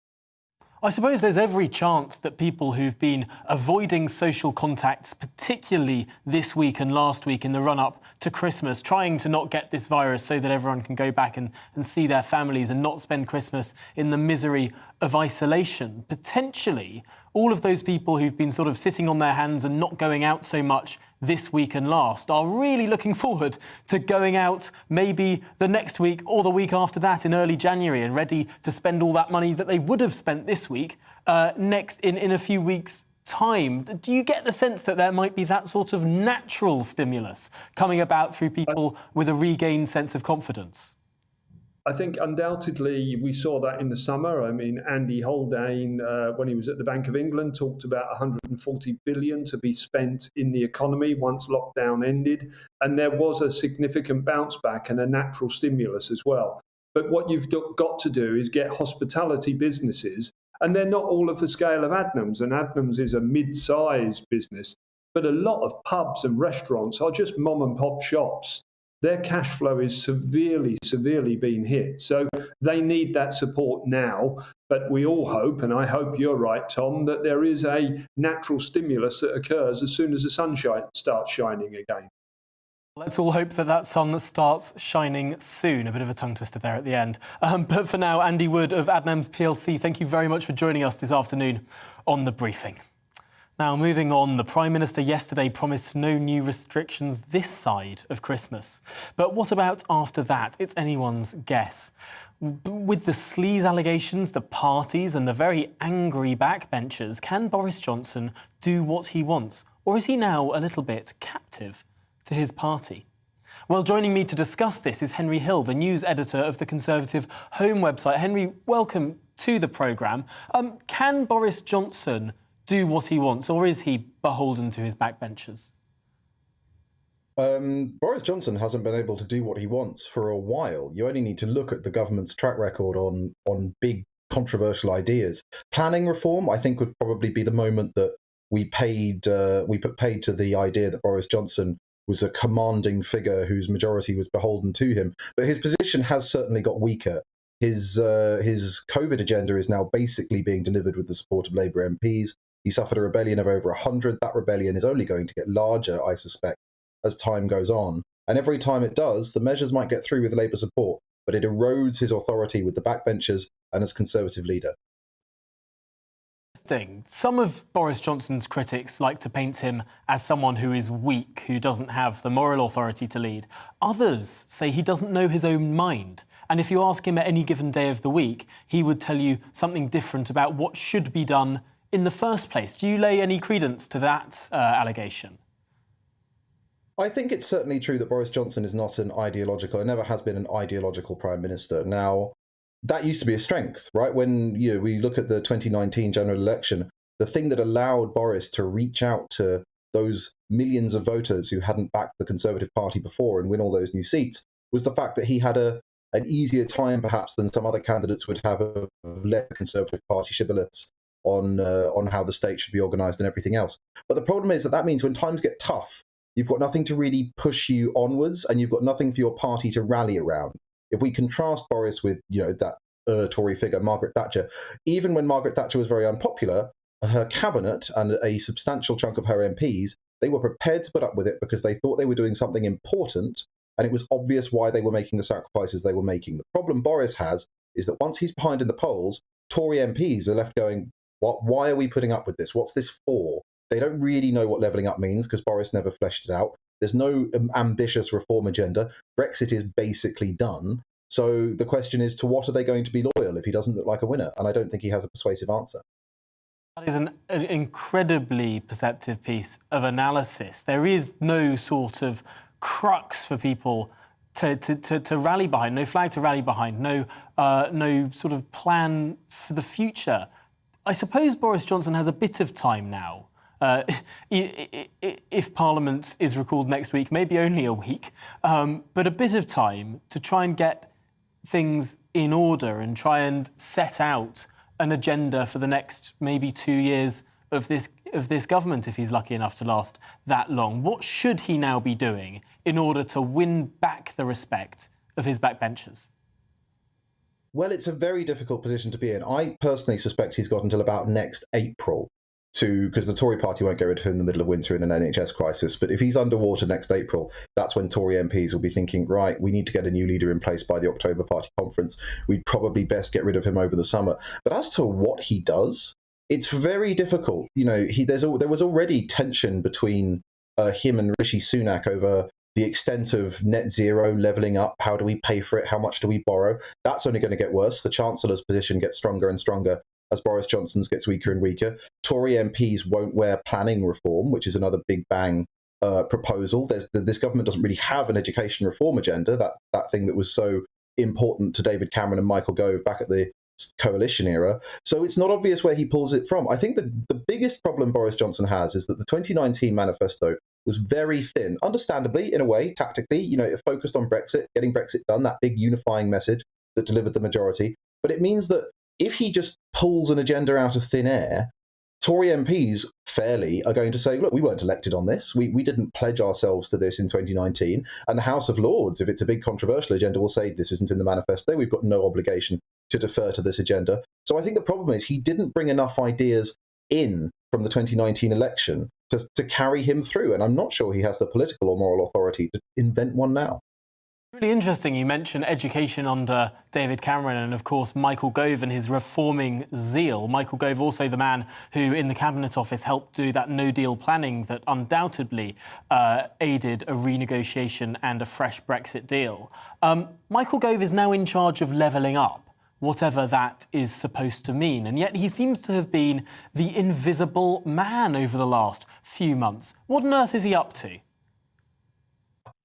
I suppose there's every chance that people who've been avoiding social contacts, particularly this week and last week in the run-up to Christmas, trying to not get this virus so that everyone can go back and see their families and not spend Christmas in the misery of isolation. Potentially, all of those people who've been sort of sitting on their hands and not going out so much this week and last are really looking forward to going out maybe the next week or the week after that in early January and ready to spend all that money that they would have spent this week next in a few weeks' time. Do you get the sense that there might be that sort of natural stimulus coming about through people with a regained sense of confidence? I think undoubtedly we saw that in the summer. I mean, Andy Haldane, when he was at the Bank of England, talked about 140 billion to be spent in the economy once lockdown ended. And there was a significant bounce back and a natural stimulus as well. But what you've got to do is get hospitality businesses, and they're not all of the scale of Adnams, and Adnams is a mid-sized business, but a lot of pubs and restaurants are just mom and pop shops. Their cash flow is severely being hit. So they need that support now. But we all hope, and I hope you're right, Tom, that there is a natural stimulus that occurs as soon as the sun starts shining again. Let's all hope that that sun starts shining soon. A bit of a tongue twister there at the end. But for now, Andy Wood of Adnams plc, thank you very much for joining us this afternoon on The Briefing. Now, moving on, the Prime Minister yesterday promised no new restrictions this side of Christmas. But what about after that? It's anyone's guess. With the sleaze allegations, the parties and the very angry backbenchers, can Boris Johnson do what he wants? Or is he now a little bit captive to his party? Well, joining me to discuss this is Henry Hill, the news editor of the Conservative Home website. Henry, welcome to the programme. Can Boris Johnson do what he wants, or is he beholden to his backbenchers? Boris Johnson hasn't been able to do what he wants for a while. You only need to look at the government's track record on big controversial ideas. Planning reform, I think, would probably be the moment that we put paid to the idea that Boris Johnson was a commanding figure whose majority was beholden to him. But his position has certainly got weaker. His COVID agenda is now basically being delivered with the support of Labour MPs. He suffered a rebellion of over 100. That rebellion is only going to get larger, I suspect, as time goes on. And every time it does, the measures might get through with Labour support, but it erodes his authority with the backbenchers and as Conservative leader. Interesting. Some of Boris Johnson's critics like to paint him as someone who is weak, who doesn't have the moral authority to lead. Others say he doesn't know his own mind. And if you ask him at any given day of the week, he would tell you something different about what should be done in the first place. Do you lay any credence to that allegation? I think it's certainly true that Boris Johnson is not an ideological, and never has been an ideological prime minister. Now, that used to be a strength, right? When we look at the 2019 general election, the thing that allowed Boris to reach out to those millions of voters who hadn't backed the Conservative Party before and win all those new seats was the fact that he had an easier time, perhaps, than some other candidates would have let the Conservative Party shibboleths on how the state should be organised and everything else. But the problem is that means when times get tough, you've got nothing to really push you onwards, and you've got nothing for your party to rally around. If we contrast Boris with, that Tory figure, Margaret Thatcher, even when Margaret Thatcher was very unpopular, her cabinet and a substantial chunk of her MPs, they were prepared to put up with it because they thought they were doing something important, and it was obvious why they were making the sacrifices they were making. The problem Boris has is that once he's behind in the polls, Tory MPs are left going, "What? Why are we putting up with this? What's this for?" They don't really know what levelling up means because Boris never fleshed it out. There's no ambitious reform agenda. Brexit is basically done. So the question is, to what are they going to be loyal if he doesn't look like a winner? And I don't think he has a persuasive answer. That is an incredibly perceptive piece of analysis. There is no sort of crux for people to rally behind, no flag to rally behind, no sort of plan for the future. I suppose Boris Johnson has a bit of time now. If Parliament is recalled next week, maybe only a week, but a bit of time to try and get things in order and try and set out an agenda for the next maybe 2 years of this government, if he's lucky enough to last that long. What should he now be doing in order to win back the respect of his backbenchers? Well, it's a very difficult position to be in. I personally suspect he's got until about next April because the Tory party won't get rid of him in the middle of winter in an NHS crisis. But if he's underwater next April, that's when Tory MPs will be thinking, right, we need to get a new leader in place by the October party conference. We'd probably best get rid of him over the summer. But as to what he does, it's very difficult. You know, there was already tension between him and Rishi Sunak over the extent of net zero, levelling up. How do we pay for it? How much do we borrow? That's only going to get worse. The Chancellor's position gets stronger and stronger as Boris Johnson's gets weaker and weaker. Tory MPs won't wear planning reform, which is another big bang proposal. This government doesn't really have an education reform agenda, that thing that was so important to David Cameron and Michael Gove back at the coalition era. So it's not obvious where he pulls it from. I think the biggest problem Boris Johnson has is that the 2019 manifesto was very thin, understandably, in a way, tactically. You know, it focused on Brexit, getting Brexit done, that big unifying message that delivered the majority. But it means that if he just pulls an agenda out of thin air, Tory MPs fairly are going to say, look, we weren't elected on this. We didn't pledge ourselves to this in 2019. And the House of Lords, if it's a big controversial agenda, will say this isn't in the manifesto. We've got no obligation to defer to this agenda. So I think the problem is he didn't bring enough ideas in from the 2019 election to carry him through. And I'm not sure he has the political or moral authority to invent one now. Really interesting. You mentioned education under David Cameron and, of course, Michael Gove and his reforming zeal. Michael Gove, also the man who, in the Cabinet Office, helped do that no-deal planning that undoubtedly aided a renegotiation and a fresh Brexit deal. Michael Gove is now in charge of levelling up, whatever that is supposed to mean. And yet he seems to have been the invisible man over the last few months. What on earth is he up to?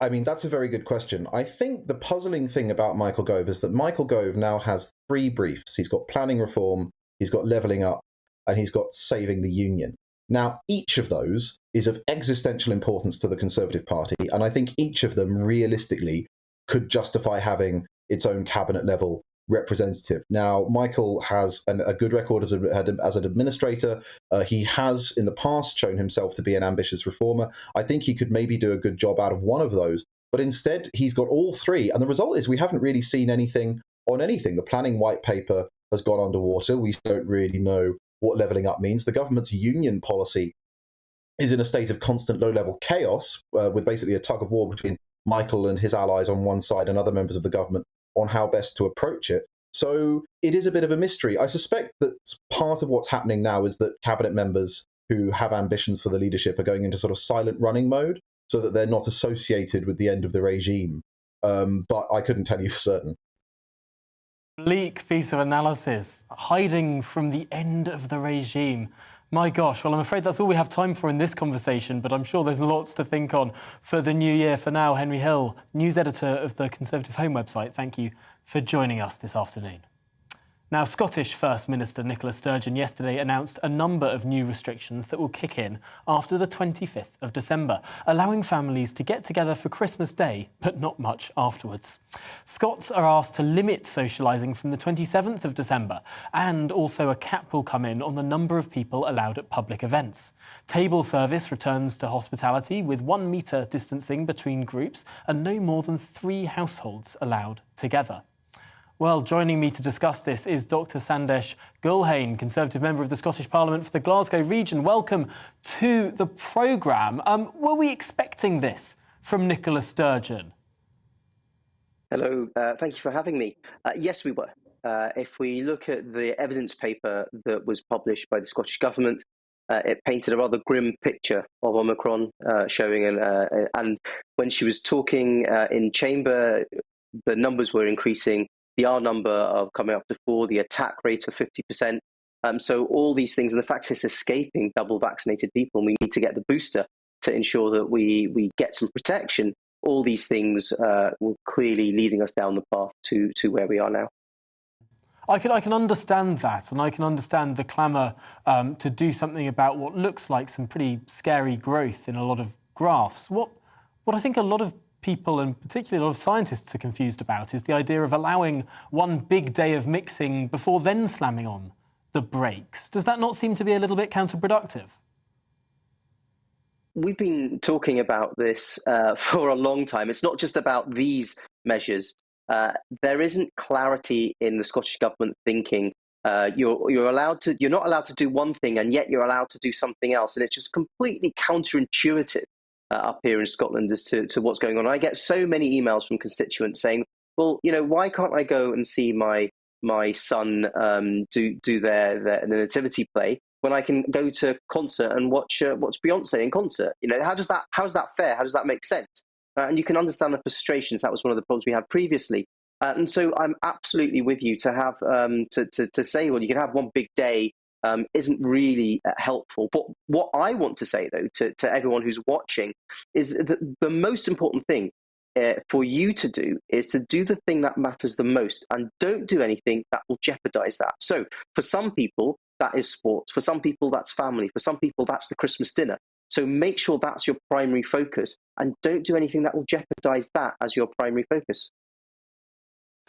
I mean, that's a very good question. I think the puzzling thing about Michael Gove is that Michael Gove now has 3 briefs. He's got planning reform, he's got levelling up, and he's got saving the union. Now, each of those is of existential importance to the Conservative Party, and I think each of them realistically could justify having its own cabinet level representative. Now, Michael has a good record as an administrator. He has, in the past, shown himself to be an ambitious reformer. I think he could maybe do a good job out of one of those. But instead, he's got all 3. And the result is we haven't really seen anything on anything. The planning white paper has gone underwater. We don't really know what levelling up means. The government's union policy is in a state of constant low-level chaos, with basically a tug of war between Michael and his allies on one side and other members of the government on how best to approach it. So it is a bit of a mystery. I suspect that part of what's happening now is that cabinet members who have ambitions for the leadership are going into sort of silent running mode so that they're not associated with the end of the regime. But I couldn't tell you for certain. Bleak piece of analysis, hiding from the end of the regime. My gosh, well, I'm afraid that's all we have time for in this conversation, but I'm sure there's lots to think on for the new year. For now, Henry Hill, news editor of the Conservative Home website, thank you for joining us this afternoon. Now, Scottish First Minister Nicola Sturgeon yesterday announced a number of new restrictions that will kick in after the 25th of December, allowing families to get together for Christmas Day, but not much afterwards. Scots are asked to limit socialising from the 27th of December, and also a cap will come in on the number of people allowed at public events. Table service returns to hospitality with 1 metre distancing between groups and no more than 3 households allowed together. Well, joining me to discuss this is Dr Sandesh Gulhane, Conservative member of the Scottish Parliament for the Glasgow region. Welcome to the programme. Were we expecting this from Nicola Sturgeon? Hello, thank you for having me. Yes, we were. If we look at the evidence paper that was published by the Scottish Government, it painted a rather grim picture of Omicron, showing and when she was talking in chamber, the numbers were increasing, the R number of coming up to 4, the attack rate of 50%. So all these things, and the fact it's escaping double vaccinated people, and we need to get the booster to ensure that we get some protection. All these things were clearly leading us down the path to where we are now. I can understand that, and I can understand the clamour to do something about what looks like some pretty scary growth in a lot of graphs. What I think a lot of people, and particularly a lot of scientists, are confused about is the idea of allowing one big day of mixing before then slamming on the brakes. Does that not seem to be a little bit counterproductive? We've been talking about this for a long time. It's not just about these measures. There isn't clarity in the Scottish Government thinking. You're not allowed to do one thing, and yet you're allowed to do something else, and it's just completely counterintuitive up here in Scotland as to what's going on. I get so many emails from constituents saying, "Well, why can't I go and see my son do their nativity play when I can go to concert and watch Beyonce in concert? How's that fair? How does that make sense?" And you can understand the frustrations. That was one of the problems we had previously. And so I'm absolutely with you to have to say, well, you can have one big day isn't really helpful. But what I want to say, though, to everyone who's watching is that the most important thing for you to do is to do the thing that matters the most, and don't do anything that will jeopardize that. So for some people, that is sports. For some people, that's family. For some people, that's the Christmas dinner. So make sure that's your primary focus, and don't do anything that will jeopardize that as your primary focus.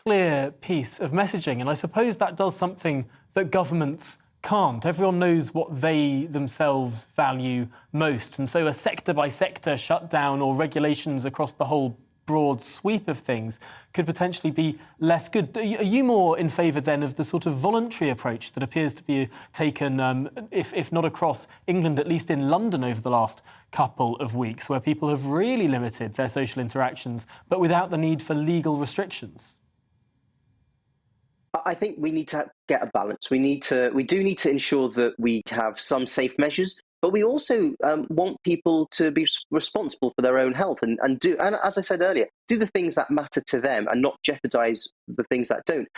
Clear piece of messaging, and I suppose that does something that governments can't. Everyone knows what they themselves value most, and so a sector-by-sector shutdown or regulations across the whole broad sweep of things could potentially be less good. Are you more in favour then of the sort of voluntary approach that appears to be taken, if not across England, at least in London over the last couple of weeks, where people have really limited their social interactions, but without the need for legal restrictions? I think we need to get a balance. We do need to ensure that we have some safe measures, but we also want people to be responsible for their own health and as I said earlier, do the things that matter to them and not jeopardize the things that don't.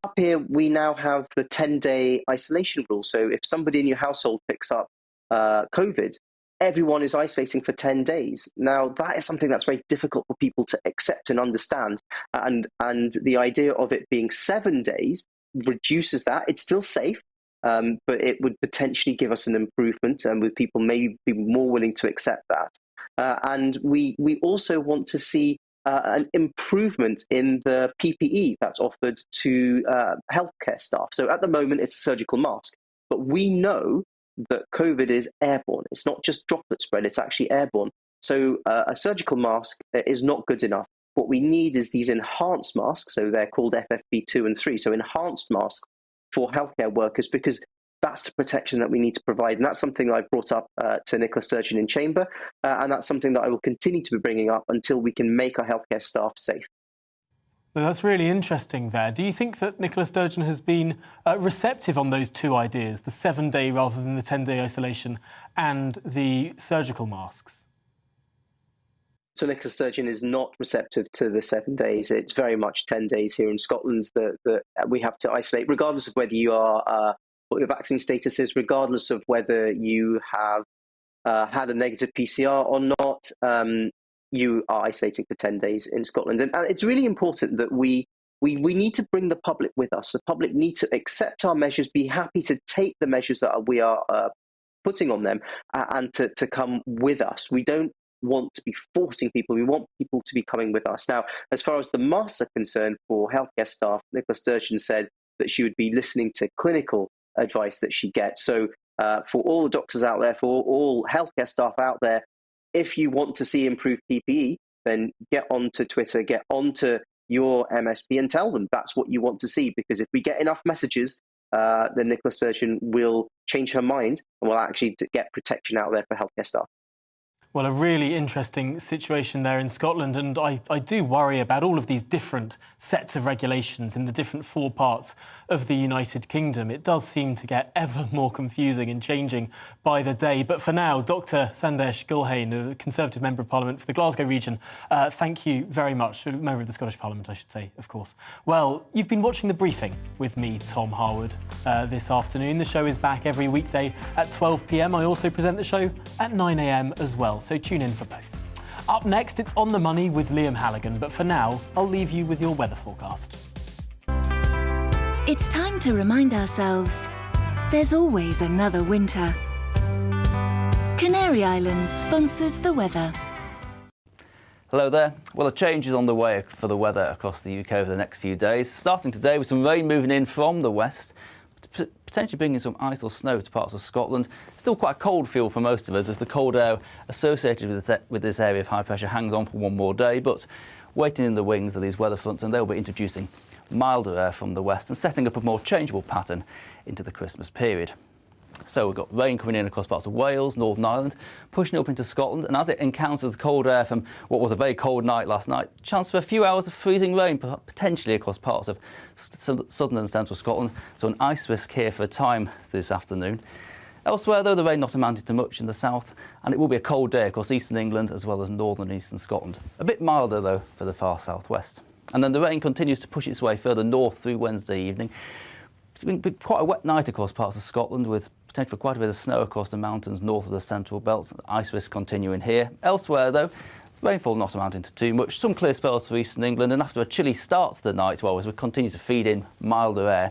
Up here, we now have the 10-day isolation rule. So if somebody in your household picks up COVID, everyone is isolating for 10 days. Now, that is something that's very difficult for people to accept and understand. And the idea of it being 7 days reduces that. It's still safe, but it would potentially give us an improvement, and with people maybe be more willing to accept that. And we also want to see an improvement in the PPE that's offered to healthcare staff. So at the moment, it's a surgical mask, but we know that COVID is airborne. It's not just droplet spread, it's actually airborne. So a surgical mask is not good enough. What we need is these enhanced masks, so they're called FFP2 and 3, so enhanced masks for healthcare workers, because that's the protection that we need to provide. And that's something that I brought up to Nicola Sturgeon in Chamber, and that's something that I will continue to be bringing up until we can make our healthcare staff safe. Well, that's really interesting there. Do you think that Nicola Sturgeon has been receptive on those two ideas, the 7-day rather than the 10-day isolation and the surgical masks? So Nicola Sturgeon is not receptive to the 7 days. It's very much 10 days here in Scotland that we have to isolate, regardless of whether you are, what your vaccine status is, regardless of whether you have had a negative PCR or not. You are isolating for 10 days in Scotland. And it's really important that we need to bring the public with us. The public need to accept our measures, be happy to take the measures that we are putting on them, and to come with us. We don't want to be forcing people. We want people to be coming with us. Now, as far as the masks are concerned for healthcare staff, Nicola Sturgeon said that she would be listening to clinical advice that she gets. So for all the doctors out there, for all healthcare staff out there, if you want to see improved PPE, then get onto Twitter, get onto your MSP and tell them that's what you want to see. Because if we get enough messages, then Nicola Sturgeon will change her mind and will actually get protection out there for healthcare staff. Well, a really interesting situation there in Scotland, and I do worry about all of these different sets of regulations in the different 4 parts of the United Kingdom. It does seem to get ever more confusing and changing by the day. But for now, Dr Sandesh Gulhane, a Conservative Member of Parliament for the Glasgow region, thank you very much. A Member of the Scottish Parliament, I should say, of course. Well, you've been watching The Briefing with me, Tom Harwood, this afternoon. The show is back every weekday at 12 p.m. I also present the show at 9 a.m. as well, so tune in for both. Up next, it's On the Money with Liam Halligan, but for now, I'll leave you with your weather forecast. It's time to remind ourselves there's always another winter. Canary Islands sponsors the weather. Hello there. Well, a change is on the way for the weather across the UK over the next few days, starting today with some rain moving in from the west, potentially bringing some ice or snow to parts of Scotland. Still quite a cold feel for most of us as the cold air associated with this area of high pressure hangs on for one more day, but waiting in the wings are these weather fronts, and they'll be introducing milder air from the west and setting up a more changeable pattern into the Christmas period. So we've got rain coming in across parts of Wales, Northern Ireland, pushing up into Scotland, and as it encounters the cold air from what was a very cold night last night, chance for a few hours of freezing rain potentially across parts of southern and central Scotland, so an ice risk here for a time this afternoon. Elsewhere, though, the rain not amounted to much in the south, and it will be a cold day across eastern England as well as northern and eastern Scotland. A bit milder, though, for the far southwest. And then the rain continues to push its way further north through Wednesday evening. It's been quite a wet night across parts of Scotland, with potential for quite a bit of snow across the mountains north of the central belt. Ice risk continuing here. Elsewhere, though, rainfall not amounting to too much. Some clear spells for eastern England, and after a chilly start to the night, well, as we continue to feed in milder air,